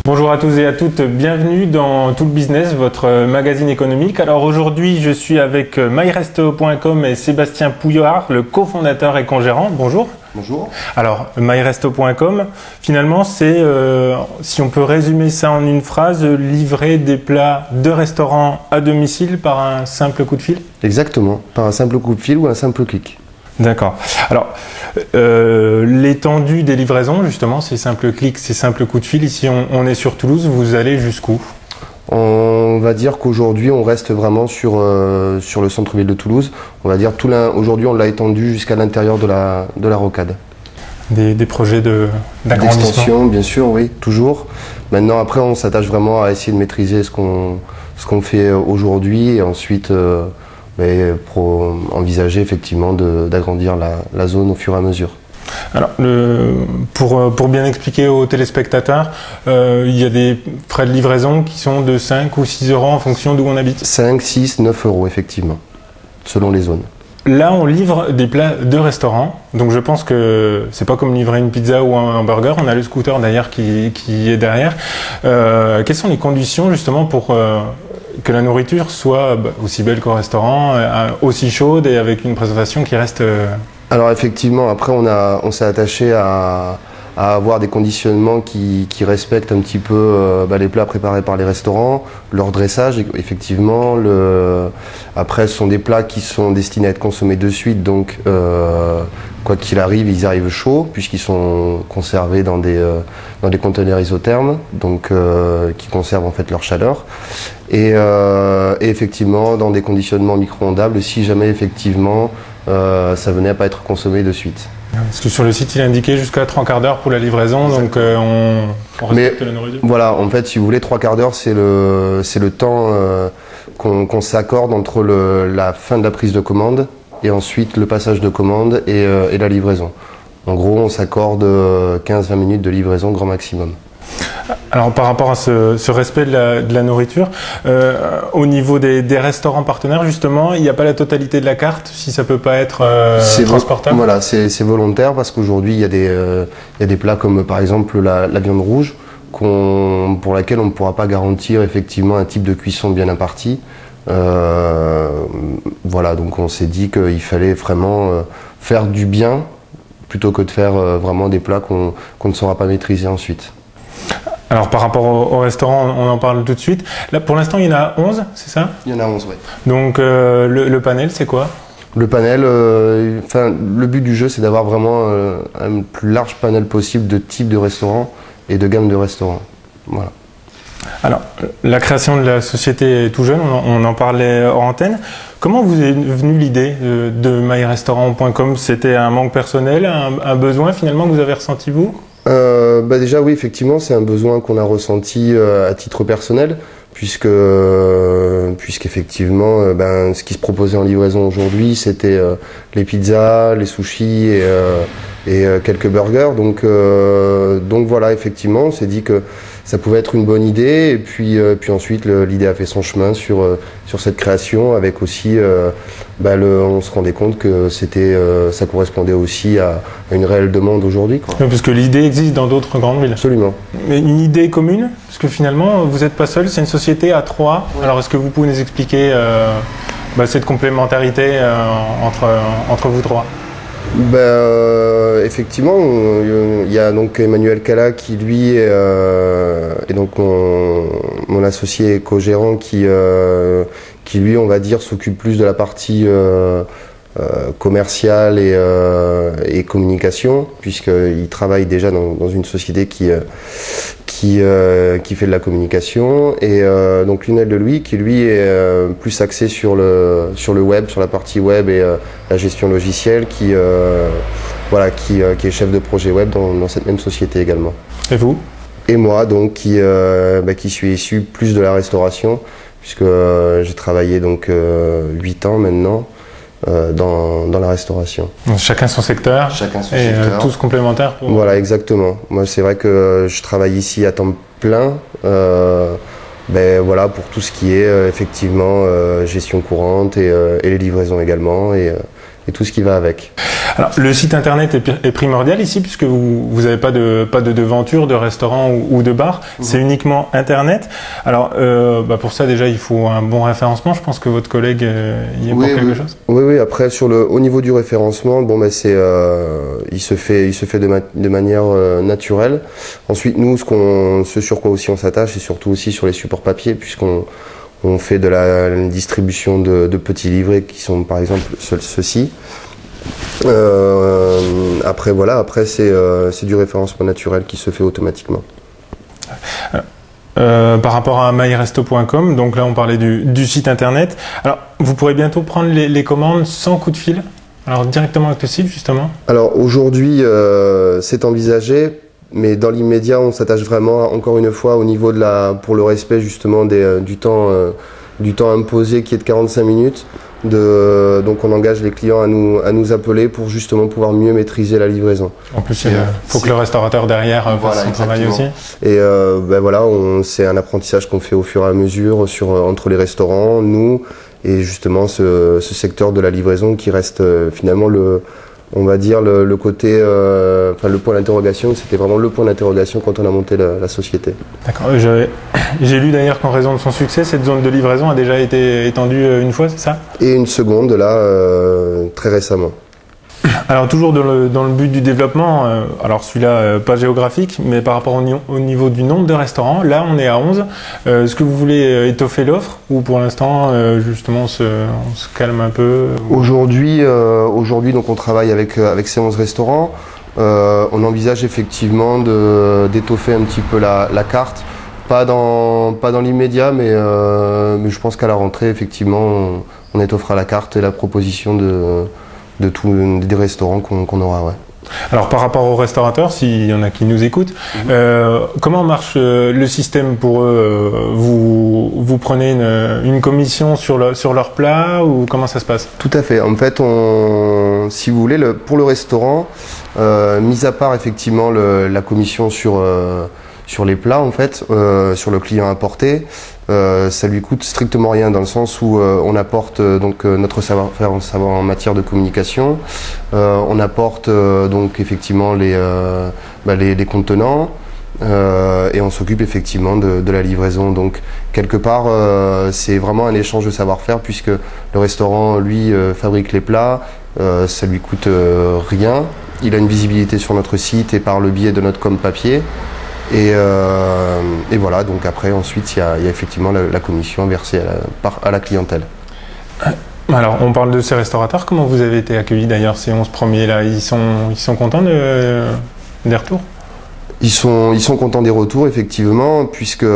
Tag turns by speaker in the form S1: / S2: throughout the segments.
S1: Bonjour à tous et à toutes, bienvenue dans Tout le Business, votre magazine économique. Alors aujourd'hui, je suis avec myresto.com et Sébastien Pouillard, le cofondateur et congérant. Bonjour.
S2: Bonjour.
S1: Alors, myresto.com, finalement, c'est, si on peut résumer ça en une phrase, livrer des plats de restaurant à domicile par un simple coup de fil?
S2: Exactement, par un simple coup de fil ou un simple clic.
S1: D'accord. Alors, l'étendue des livraisons, justement, ces simples clics, ces simples coups de fil, ici on est sur Toulouse, vous allez jusqu'où?
S2: On va dire qu'aujourd'hui on reste vraiment sur le centre-ville de Toulouse. On va dire aujourd'hui on l'a étendu jusqu'à l'intérieur de la rocade.
S1: Des projets d'agrandissement?
S2: D'extension, bien sûr, oui, toujours. Maintenant après on s'attache vraiment à essayer de maîtriser ce qu'on fait aujourd'hui et ensuite envisager effectivement d'agrandir la zone au fur et à mesure.
S1: Alors, pour bien expliquer aux téléspectateurs, il y a des frais de livraison qui sont de 5 ou 6 euros en fonction d'où on habite.
S2: 5, 6, 9 euros effectivement, selon les zones.
S1: Là, on livre des plats de restaurant, donc je pense que c'est pas comme livrer une pizza ou un burger. On a le scooter d'ailleurs qui est derrière. Quelles sont les conditions justement pour que la nourriture soit aussi belle qu'au restaurant, aussi chaude et avec une présentation qui reste...
S2: Alors effectivement, après on s'est attaché à avoir des conditionnements qui respectent un petit peu les plats préparés par les restaurants, leur dressage effectivement. Après ce sont des plats qui sont destinés à être consommés de suite, donc quoi qu'il arrive, ils arrivent chauds puisqu'ils sont conservés dans des conteneurs isothermes, donc qui conservent en fait leur chaleur. Et effectivement dans des conditionnements micro-ondables si jamais effectivement ça venait à pas être consommé de suite.
S1: Parce que sur le site il est indiqué jusqu'à 3 quarts d'heure pour la livraison, donc on respecte la nourriture.
S2: Voilà, en fait si vous voulez 3 quarts d'heure c'est le temps qu'on s'accorde entre la fin de la prise de commande et ensuite le passage de commande et la livraison. En gros on s'accorde 15-20 minutes de livraison grand maximum.
S1: Alors par rapport à ce respect de la nourriture, au niveau des restaurants partenaires justement, il n'y a pas la totalité de la carte si ça peut pas être transportable?
S2: Voilà, c'est volontaire parce qu'aujourd'hui il y a des plats comme par exemple la viande rouge pour laquelle on ne pourra pas garantir effectivement un type de cuisson bien imparti. Voilà, donc on s'est dit qu'il fallait vraiment faire du bien plutôt que de faire vraiment des plats qu'on ne saura pas maîtriser ensuite.
S1: Alors par rapport au restaurant, on en parle tout de suite. Là pour l'instant il y en a 11, c'est ça?
S2: Il y en a 11, oui.
S1: Donc le panel c'est quoi?
S2: Le panel, le but du jeu c'est d'avoir vraiment un plus large panel possible de types de restaurants et de gammes de restaurants. Voilà.
S1: Alors la création de la société est tout jeune, on en parlait hors antenne. Comment vous est venue l'idée de myrestaurant.com? C'était un manque personnel, un besoin finalement que vous avez ressenti vous?
S2: Déjà oui, effectivement c'est un besoin qu'on a ressenti à titre personnel puisqu'effectivement ce qui se proposait en livraison aujourd'hui c'était les pizzas, les sushis et quelques burgers, donc voilà, effectivement on s'est dit que ça pouvait être une bonne idée et puis ensuite l'idée a fait son chemin sur cette création avec aussi on se rendait compte que ça correspondait aussi à une réelle demande aujourd'hui.
S1: Parce que l'idée existe dans d'autres grandes villes.
S2: Absolument. Mais
S1: une idée commune? Parce que finalement vous n'êtes pas seul, c'est une société à 3. Ouais. Alors est-ce que vous pouvez nous expliquer cette complémentarité entre vous trois?
S2: Effectivement, il y a donc Emmanuel Cala qui lui est donc mon associé co-gérant qui lui on va dire s'occupe plus de la partie commerciale et communication puisqu'il travaille déjà dans une société qui fait de la communication et donc Lionel de Louis qui lui est plus axé sur le web, sur la partie web et la gestion logicielle qui est chef de projet web dans cette même société également.
S1: Et vous? Et
S2: moi donc qui suis issu plus de la restauration puisque j'ai travaillé donc 8 ans maintenant dans la restauration.
S1: Donc, chacun son secteur.
S2: Chacun son secteur.
S1: Tous complémentaires.
S2: Voilà, exactement. Moi, c'est vrai que je travaille ici à temps plein. Voilà, pour tout ce qui est effectivement gestion courante et les livraisons également. Et et tout ce qui va avec.
S1: Alors, le site internet est primordial ici puisque vous n'avez pas de devanture, de restaurant ou de bar. C'est uniquement internet. Alors, pour ça déjà il faut un bon référencement. Je pense que votre collègue y est pour quelque chose.
S2: Oui. Après au niveau du référencement, il se fait de manière naturelle. Ensuite, nous, ce sur quoi aussi on s'attache, c'est surtout aussi sur les supports papier, puisqu'on fait de la distribution de petits livrets qui sont par exemple ceux-ci. Après c'est du référencement naturel qui se fait automatiquement.
S1: Par rapport à myresto.com, donc là on parlait du site internet. Alors vous pourrez bientôt prendre les commandes sans coup de fil, alors directement avec le site justement. Alors
S2: aujourd'hui c'est envisagé, mais dans l'immédiat on s'attache vraiment encore une fois au niveau pour le respect justement du temps imposé qui est de 45 minutes. Donc on engage les clients à nous appeler pour justement pouvoir mieux maîtriser la livraison.
S1: En plus, il faut que le restaurateur derrière fasse son travail aussi.
S2: Et c'est un apprentissage qu'on fait au fur et à mesure entre les restaurants, nous, et justement ce secteur de la livraison qui reste finalement on va dire le côté, le point d'interrogation. C'était vraiment le point d'interrogation quand on a monté la société. D'accord.
S1: J'ai lu d'ailleurs qu'en raison de son succès, cette zone de livraison a déjà été étendue une fois, c'est ça?
S2: Et une seconde là, très récemment.
S1: Alors toujours dans le but du développement, alors celui-là pas géographique, mais par rapport au niveau du nombre de restaurants, là on est à 11. Est-ce que vous voulez étoffer l'offre ou pour l'instant justement on se calme un peu? Aujourd'hui
S2: donc on travaille avec ces 11 restaurants. On envisage effectivement d'étoffer un petit peu la carte. Pas dans l'immédiat, mais je pense qu'à la rentrée effectivement on étoffera la carte et la proposition de tous des restaurants qu'on aura. Ouais.
S1: Alors par rapport aux restaurateurs, s'il y en a qui nous écoutent, comment marche le système pour eux? Vous prenez une commission sur leur plat ou comment ça se passe?
S2: Tout à fait. En fait, si vous voulez, pour le restaurant, mis à part effectivement la commission sur les plats, en fait, sur le client apporté, ça lui coûte strictement rien dans le sens où on apporte notre savoir-faire en matière de communication, on apporte donc effectivement les contenants et on s'occupe effectivement de la livraison. Donc quelque part c'est vraiment un échange de savoir-faire puisque le restaurant lui fabrique les plats, ça lui coûte rien, il a une visibilité sur notre site et par le biais de notre com papier. Et voilà, donc après, ensuite, il y a effectivement la commission versée à la clientèle.
S1: Alors, on parle de ces restaurateurs. Comment vous avez été accueillis d'ailleurs, ces 11 premiers là? Ils sont contents des retours?
S2: Ils sont contents des retours, effectivement, puisque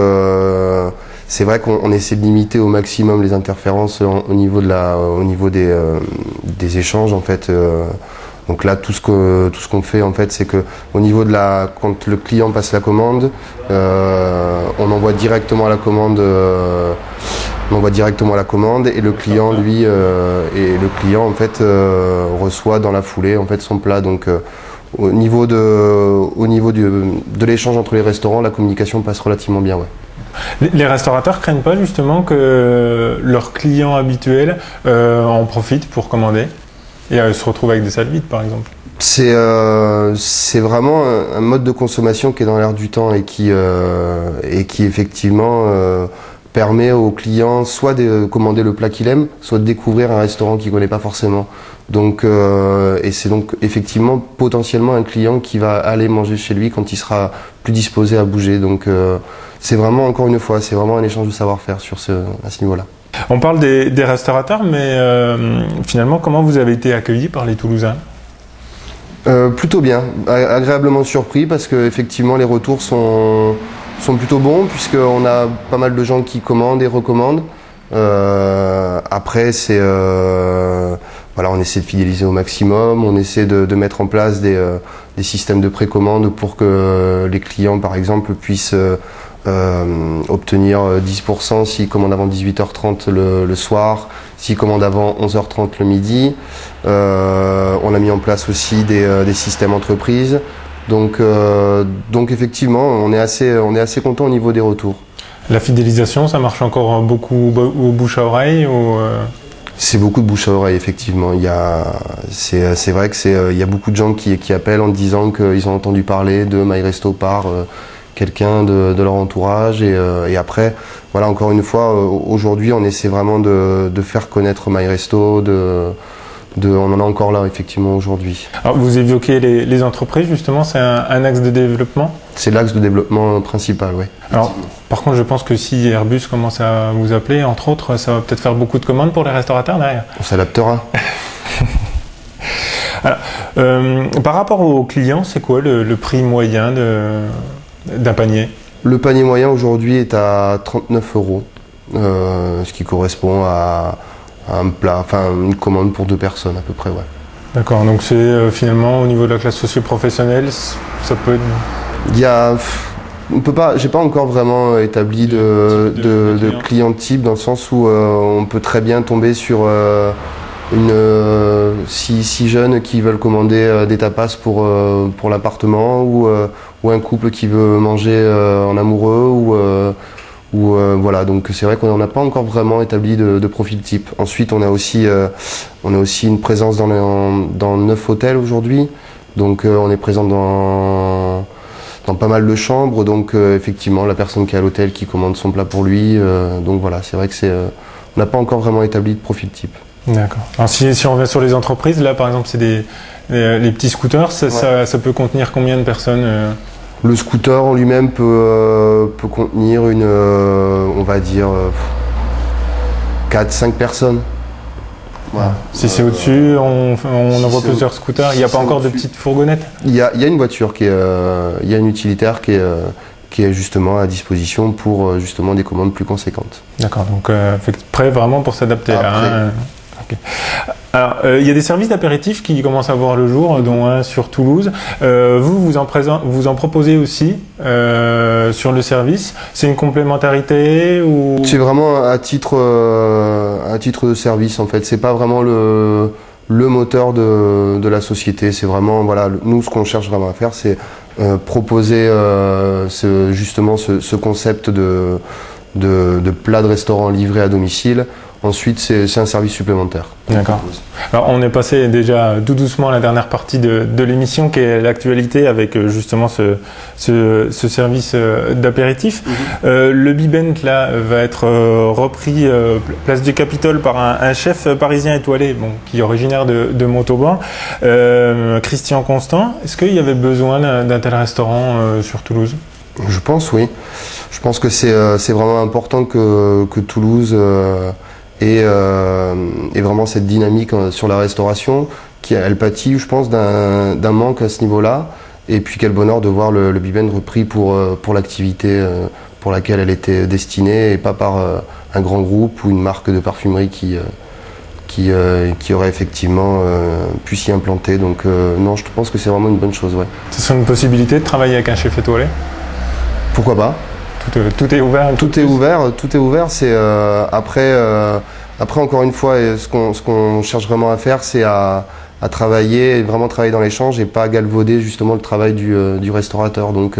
S2: c'est vrai qu'on essaie de limiter au maximum les interférences au niveau des échanges, en fait. Donc là, tout ce qu'on fait, en fait, c'est que au niveau quand le client passe la commande, on envoie directement la commande, et le client, lui, en fait, reçoit dans la foulée, en fait, son plat. Donc au niveau de l'échange entre les restaurants, la communication passe relativement bien, ouais.
S1: Les restaurateurs craignent pas justement que leurs clients habituels en profitent pour commander et se retrouvent avec des salles vides, par exemple?
S2: C'est vraiment un mode de consommation qui est dans l'air du temps et qui effectivement permet aux clients soit de commander le plat qu'il aime, soit de découvrir un restaurant qu'il ne connaît pas forcément. Donc, et c'est donc effectivement potentiellement un client qui va aller manger chez lui quand il sera plus disposé à bouger. Donc c'est vraiment, encore une fois, c'est vraiment un échange de savoir-faire à ce niveau-là.
S1: On parle des restaurateurs, mais finalement, comment vous avez été accueillis par les Toulousains?
S2: Plutôt bien, agréablement surpris parce que effectivement les retours sont plutôt bons puisqu'on a pas mal de gens qui commandent et recommandent. Après on essaie de fidéliser au maximum, on essaie de mettre en place des systèmes de précommande pour que les clients par exemple puissent obtenir 10% s'ils commandent avant 18h30 le soir, s'ils commandent avant 11h30 le midi. On a mis en place aussi des systèmes entreprises. Donc effectivement, on est assez content au niveau des retours.
S1: La fidélisation, ça marche encore beaucoup au bouche à oreille ou
S2: C'est beaucoup de bouche à oreille, effectivement. C'est vrai que il y a beaucoup de gens qui appellent en disant qu'ils ont entendu parler de MyResto par quelqu'un de leur entourage. Et après, voilà, encore une fois, aujourd'hui, on essaie vraiment de faire connaître MyResto. On en a encore là, effectivement, aujourd'hui.
S1: Alors, vous évoquez les entreprises, justement, c'est un axe de développement?
S2: C'est l'axe de développement principal, oui.
S1: Alors, par contre, je pense que si Airbus commence à vous appeler, entre autres, ça va peut-être faire beaucoup de commandes pour les restaurateurs derrière.
S2: On s'adaptera.
S1: Alors, par rapport aux clients, c'est quoi le prix moyen d'un panier?
S2: Le panier moyen aujourd'hui est à 39 €, ce qui correspond à un plat, enfin une commande pour 2 personnes à peu près, ouais.
S1: D'accord, donc c'est finalement au niveau de la classe socio-professionnelle, ça peut être...
S2: On peut pas, j'ai pas encore vraiment établi de client type, dans le sens où on peut très bien tomber sur six jeunes qui veulent commander des tapas pour l'appartement, ou un couple qui veut manger en amoureux, voilà. Donc c'est vrai qu'on n'a pas encore vraiment établi de profil type. Ensuite, on a aussi une présence dans 9 hôtels aujourd'hui, donc on est présent dans pas mal de chambres, donc effectivement la personne qui est à l'hôtel qui commande son plat pour lui, donc voilà, c'est vrai que on n'a pas encore vraiment établi de profil type.
S1: D'accord. Alors si on revient sur les entreprises, là par exemple c'est les petits scooters, ça peut contenir combien de personnes
S2: Le scooter en lui-même peut contenir on va dire 4-5 personnes.
S1: Voilà. Si c'est au-dessus, on envoie plusieurs scooters. Il n'y a pas encore de petites fourgonnettes? Il
S2: y a une voiture il y a une utilitaire qui est justement à disposition pour justement des commandes plus conséquentes.
S1: D'accord, donc prêt vraiment pour s'adapter. Okay. Alors, il y a des services d'apéritifs qui commencent à voir le jour, dont un sur Toulouse. Vous en proposez aussi sur le service. C'est une complémentarité ou...
S2: C'est vraiment à titre de service en fait. C'est pas vraiment le moteur de la société. C'est vraiment, voilà, nous ce qu'on cherche vraiment à faire, c'est proposer justement ce concept de plat de restaurant livré à domicile. Ensuite, c'est un service supplémentaire.
S1: D'accord. Alors, on est passé déjà tout doucement à la dernière partie de l'émission, qui est l'actualité, avec justement ce service d'apéritif. Le Bibend, là, va être repris place du Capitole par un chef parisien étoilé, qui est originaire de Montauban, Christian Constant. Est-ce qu'il y avait besoin d'un tel restaurant sur Toulouse?
S2: Je pense, oui. Je pense que c'est vraiment important que Toulouse... Et vraiment cette dynamique sur la restauration, elle pâtit, je pense, d'un manque à ce niveau-là. Et puis quel bonheur de voir le Bibend repris pour l'activité pour laquelle elle était destinée, et pas par un grand groupe ou une marque de parfumerie qui aurait effectivement pu s'y implanter. Donc non, je pense que c'est vraiment une bonne chose. Ouais.
S1: Ce serait une possibilité de travailler avec un chef étoilé?
S2: Pourquoi pas?
S1: Tout est ouvert.
S2: Tout est ouvert. C'est après, encore une fois, ce qu'on cherche vraiment à faire, c'est à vraiment travailler dans l'échange et pas galvauder justement le travail du restaurateur. Donc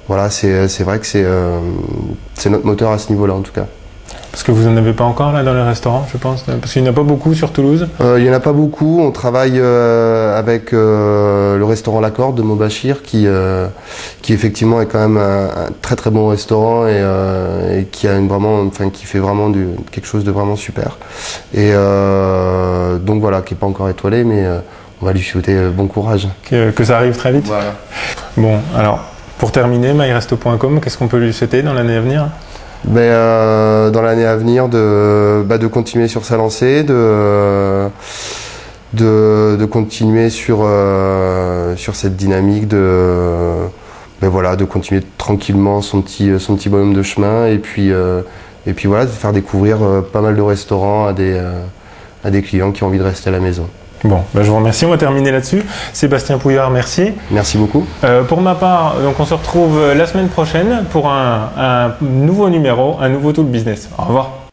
S2: voilà, c'est vrai que c'est notre moteur à ce niveau-là en tout cas.
S1: Parce que vous n'en avez pas encore là dans les restaurants, je pense, parce qu'il n'y en a pas beaucoup sur Toulouse.
S2: Il n'y en a pas beaucoup. On travaille avec le restaurant La Corde de Mobachir, qui effectivement est quand même un très très bon restaurant et qui fait vraiment quelque chose de vraiment super. Et donc voilà, qui n'est pas encore étoilé, mais on va lui souhaiter bon courage.
S1: Que ça arrive très vite.
S2: Voilà.
S1: Bon, alors pour terminer, myresto.com, qu'est-ce qu'on peut lui souhaiter dans l'année à venir?
S2: Dans l'année à venir, de continuer sur sa lancée, de continuer sur cette dynamique, de continuer tranquillement son petit bonhomme de chemin, et puis voilà, de faire découvrir pas mal de restaurants à des clients qui ont envie de rester à la maison.
S1: Bon, je vous remercie, on va terminer là-dessus. Sébastien Pouillard, merci.
S2: Merci beaucoup.
S1: Pour ma part, donc on se retrouve la semaine prochaine pour un nouveau numéro, un nouveau Tool Business. Au revoir.